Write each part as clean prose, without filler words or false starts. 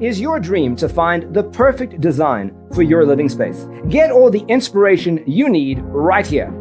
Is your dream to find the perfect design for your living space? Get all the inspiration you need right here.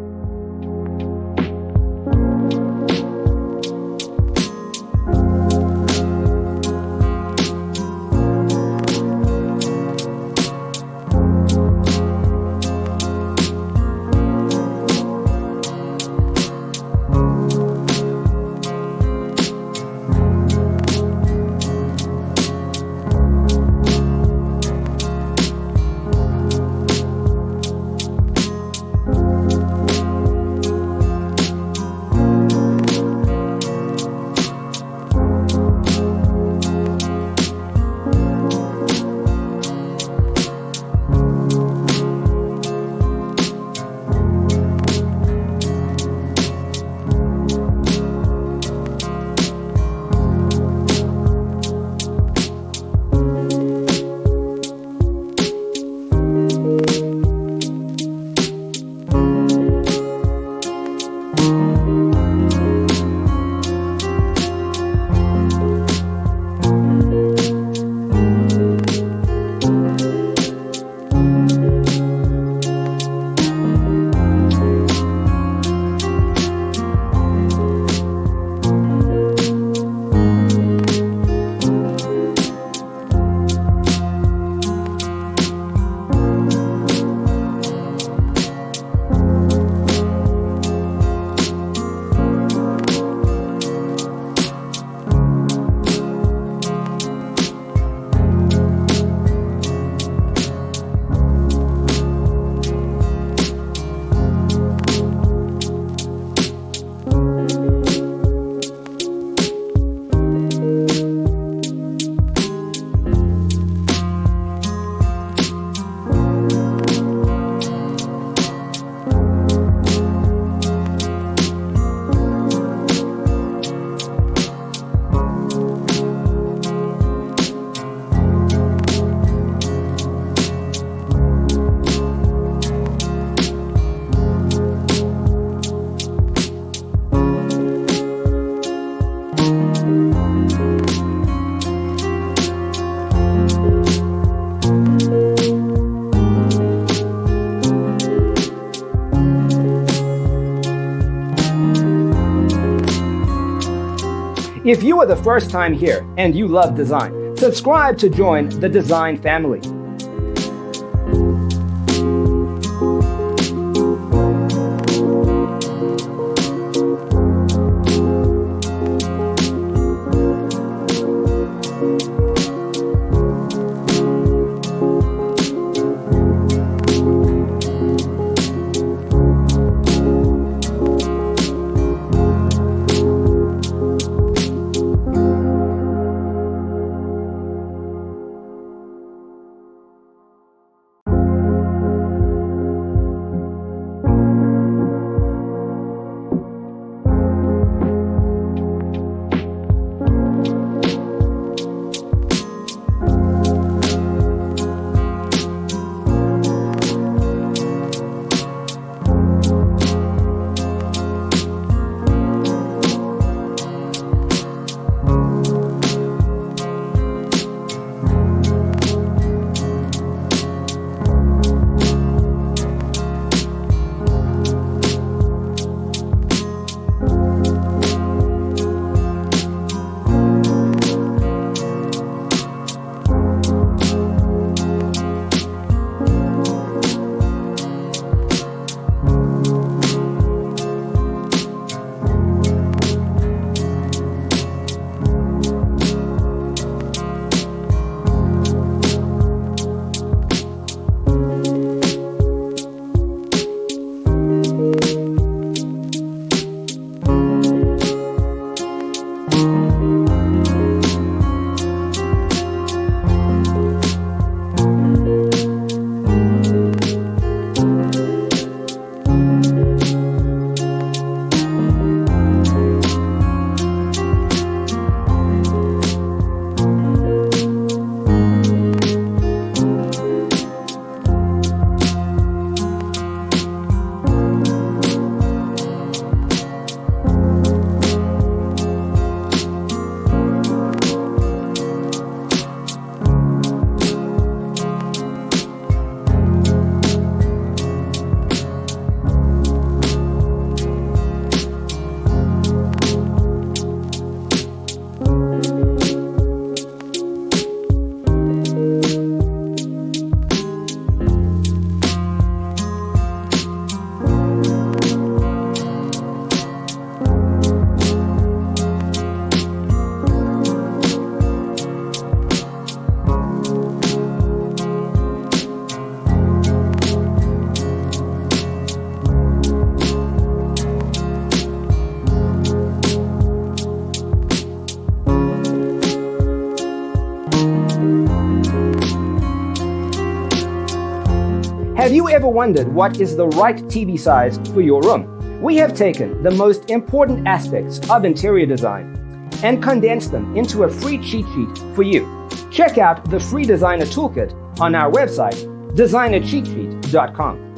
If you are the first time here and you love design, subscribe to join the design family. Have you ever wondered what is the right TV size for your room? We have taken the most important aspects of interior design and condensed them into a free cheat sheet for you. Check out the free designer toolkit on our website, designercheatsheet.com.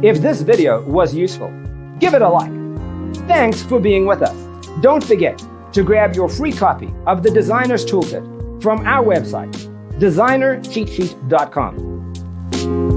If this video was useful, give it a like. Thanks for being with us. Don't forget to grab your free copy of the Designer's Toolkit from our website, designercheatsheet.com.